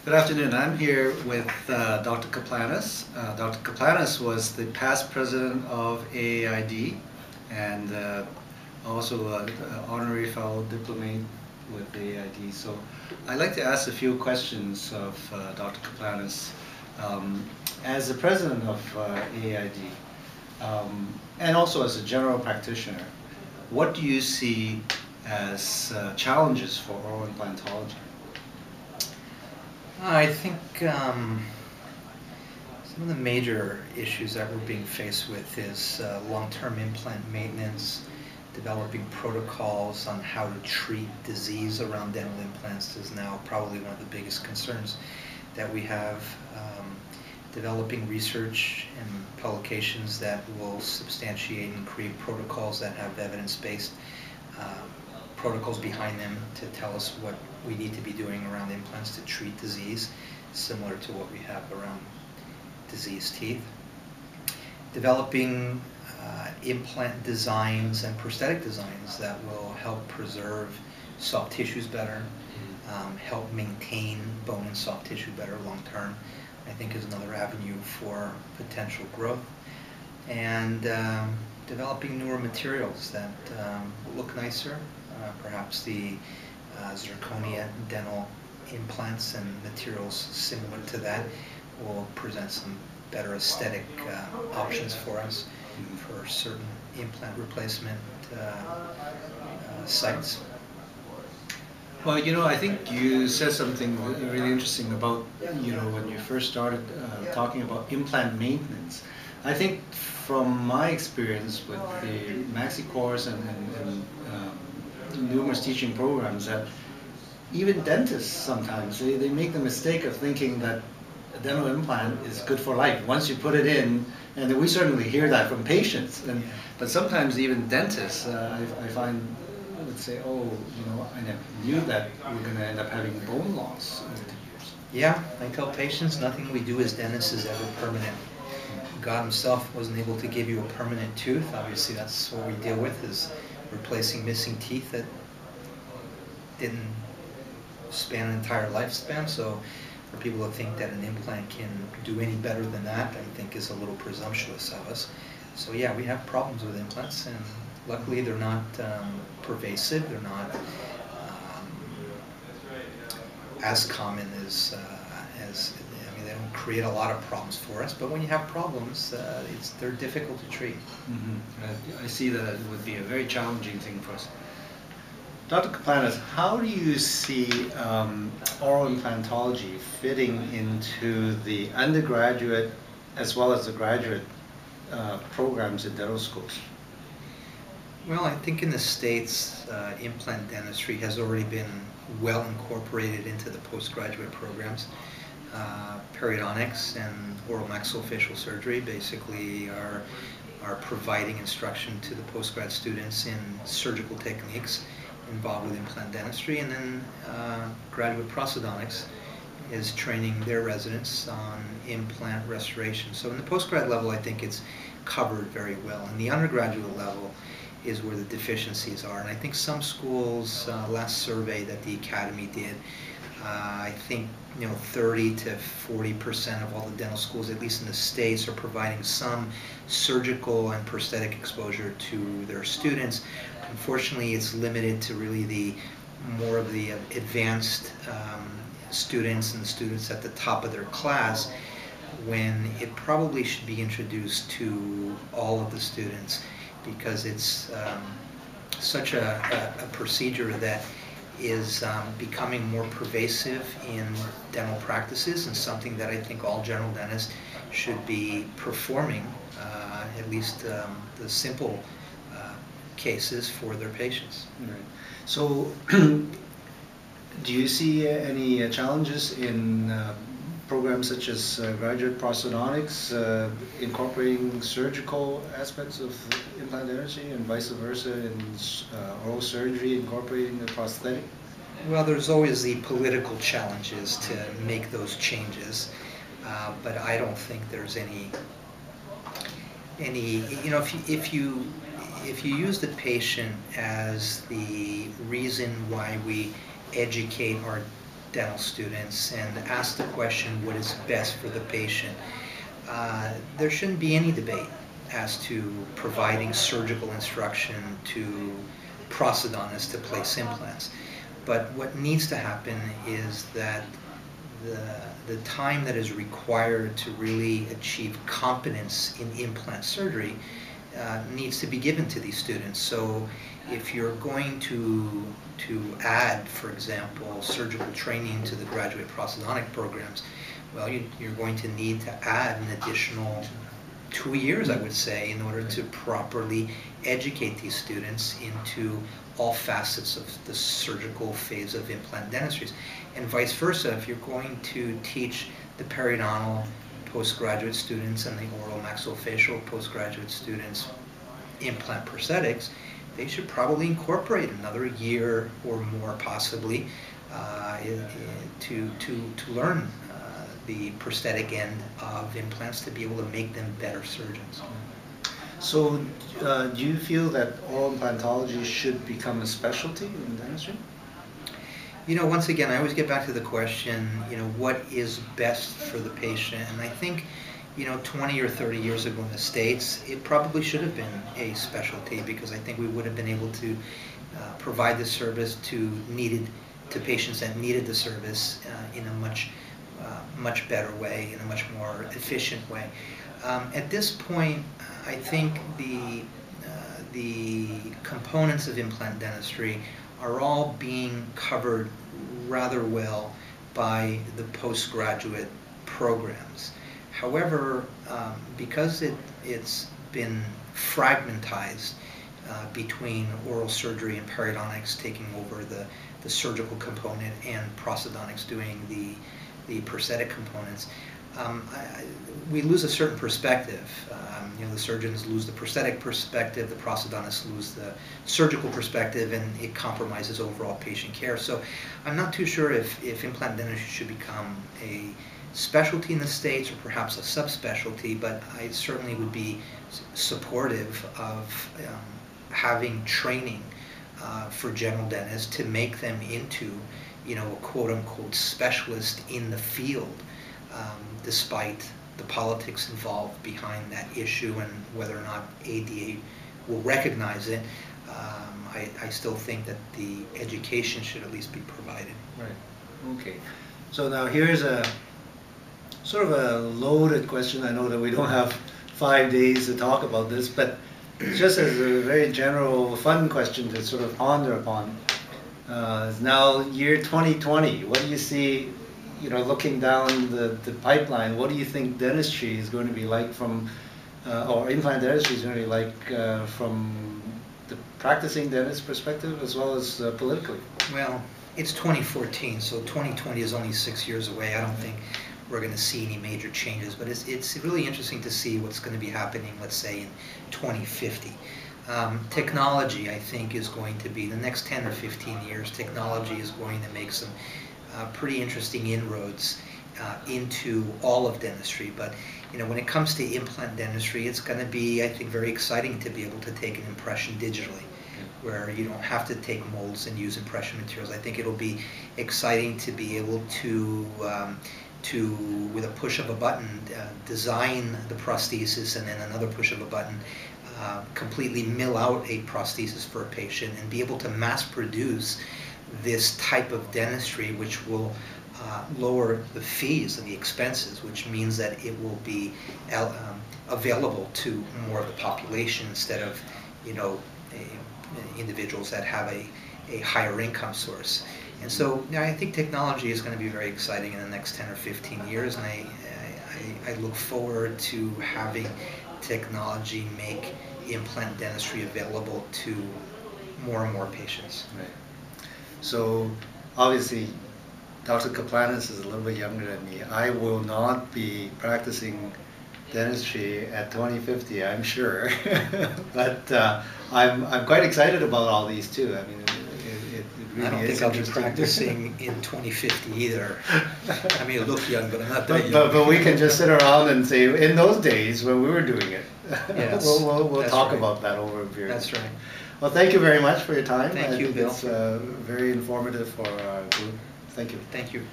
Good afternoon. I'm here with Dr. Caplanis. Dr. Caplanis was the past president of AAID and also an honorary fellow diplomate with AAID. So I'd like to ask a few questions of Dr. Caplanis. As the president of AAID and also as a general practitioner, what do you see as challenges for oral implantology? I think some of the major issues that we're being faced with is long-term implant maintenance, developing protocols on how to treat disease around dental implants is now probably one of the biggest concerns that we have. Developing research and publications that will substantiate and create protocols that have evidence-based protocols behind them to tell us what we need to be doing around implants to treat disease, similar to what we have around diseased teeth. Developing implant designs and prosthetic designs that will help preserve soft tissues better, help maintain bone and soft tissue better long term, I think is another avenue for potential growth. And developing newer materials that will look nicer. Perhaps the zirconia dental implants and materials similar to that will present some better aesthetic options for us for certain implant replacement sites. Well, I think you said something really interesting about, when you first started talking about implant maintenance. I think from my experience with the MaxiCourse and numerous teaching programs that even dentists sometimes, they make the mistake of thinking that a dental implant is good for life. Once you put it in, and we certainly hear that from patients, but sometimes even dentists, I find, would say, oh, I never knew that we're going to end up having bone loss over the years. Yeah, I tell patients nothing we do as dentists is ever permanent. God himself wasn't able to give you a permanent tooth. Obviously that's what we deal with, is replacing missing teeth that didn't span an entire lifespan. So for people to think that an implant can do any better than that, I think is a little presumptuous of us. So yeah, we have problems with implants, and luckily they're not pervasive. They're not as common as they don't create a lot of problems for us, but when you have problems, they're difficult to treat. I see that it would be a very challenging thing for us. Dr. Caplanis, how do you see oral implantology fitting into the undergraduate as well as the graduate programs in dental schools? Well, I think in the States, implant dentistry has already been well incorporated into the postgraduate programs. Periodontics and oral maxillofacial surgery basically are providing instruction to the postgrad students in surgical techniques involved with implant dentistry, and then graduate prosthodontics is training their residents on implant restoration. So in the postgrad level, I think it's covered very well. In the undergraduate level is where the deficiencies are, and I think some schools, last survey that the Academy did, I think 30 to 40% of all the dental schools, at least in the States, are providing some surgical and prosthetic exposure to their students. Unfortunately, it's limited to really more of the advanced students and students at the top of their class, when it probably should be introduced to all of the students, because it's such a procedure that is becoming more pervasive in dental practices, and something that I think all general dentists should be performing, at least the simple cases for their patients. Right. So do you see any challenges in programs such as graduate prosthodontics incorporating surgical aspects of implant dentistry, and vice versa in oral surgery incorporating the prosthetic? Well, there's always the political challenges to make those changes, but I don't think there's any if you use the patient as the reason why we educate our dental students and ask the question, what is best for the patient? There shouldn't be any debate as to providing surgical instruction to prosthodontists to place implants. But what needs to happen is that the time that is required to really achieve competence in implant surgery needs to be given to these students. So if you're going to add, for example, surgical training to the graduate prosthodontic programs, well, you're going to need to add an additional 2 years, I would say, in order to properly educate these students into all facets of the surgical phase of implant dentistry. And vice versa, if you're going to teach the periodontal postgraduate students and the oral maxillofacial postgraduate students implant prosthetics, they should probably incorporate another year or more possibly to learn the prosthetic end of implants to be able to make them better surgeons. So do you feel that oral implantology should become a specialty in dentistry? You know, once again, I always get back to the question, you know, what is best for the patient? And I think, you know, 20 or 30 years ago in the States, it probably should have been a specialty, because I think we would have been able to provide the service to patients that needed the service in a much better way, in a much more efficient way. At this point, I think the components of implant dentistry are all being covered rather well by the postgraduate programs. However, because it's been fragmentized between oral surgery and periodontics taking over the surgical component and prosthodontics doing the prosthetic components, we lose a certain perspective. You know, the surgeons lose the prosthetic perspective, the prosthodontists lose the surgical perspective, and it compromises overall patient care. So I'm not too sure if implant dentistry should become a specialty in the States or perhaps a subspecialty, but I certainly would be supportive of having training for general dentists to make them into, you know, a quote-unquote specialist in the field, despite the politics involved behind that issue and whether or not ADA will recognize it. I still think that the education should at least be provided. Right. Okay. So now here's a sort of a loaded question. I know that we don't have 5 days to talk about this, but just as a very general, fun question to sort of ponder upon. It's now year 2020. What do you see, you know, looking down the pipeline? What do you think dentistry is going to be like from, or implant dentistry is going to be like from the practicing dentist perspective as well as politically? Well, it's 2014, so 2020 is only 6 years away. I don't think we're going to see any major changes, but it's really interesting to see what's going to be happening, let's say, in 2050. Technology, I think, is going to be, the next 10 or 15 years, technology is going to make some pretty interesting inroads into all of dentistry. But, you know, when it comes to implant dentistry, it's going to be, I think, very exciting to be able to take an impression digitally, where you don't have to take molds and use impression materials. I think it'll be exciting to be able to with a push of a button, design the prosthesis, and then another push of a button, completely mill out a prosthesis for a patient and be able to mass produce this type of dentistry, which will lower the fees and the expenses, which means that it will be available to more of the population instead of, you know, individuals that have a higher income source. And so I think technology is going to be very exciting in the next 10 or 15 years, and I look forward to having technology make implant dentistry available to more and more patients. Right. So obviously Dr. Caplanis is a little bit younger than me. I will not be practicing dentistry at 2050, I'm sure. But I'm quite excited about all these too. I mean, it really I don't is think I'll be interesting. practicing in 2050 either. I may look young, but I'm not that young. But we can just sit around and say, in those days when we were doing it, Yes, we'll talk right. about that over a period. That's right. Well, thank you very much for your time. Thank you, Bill. It's very informative for our group. Thank you. Thank you.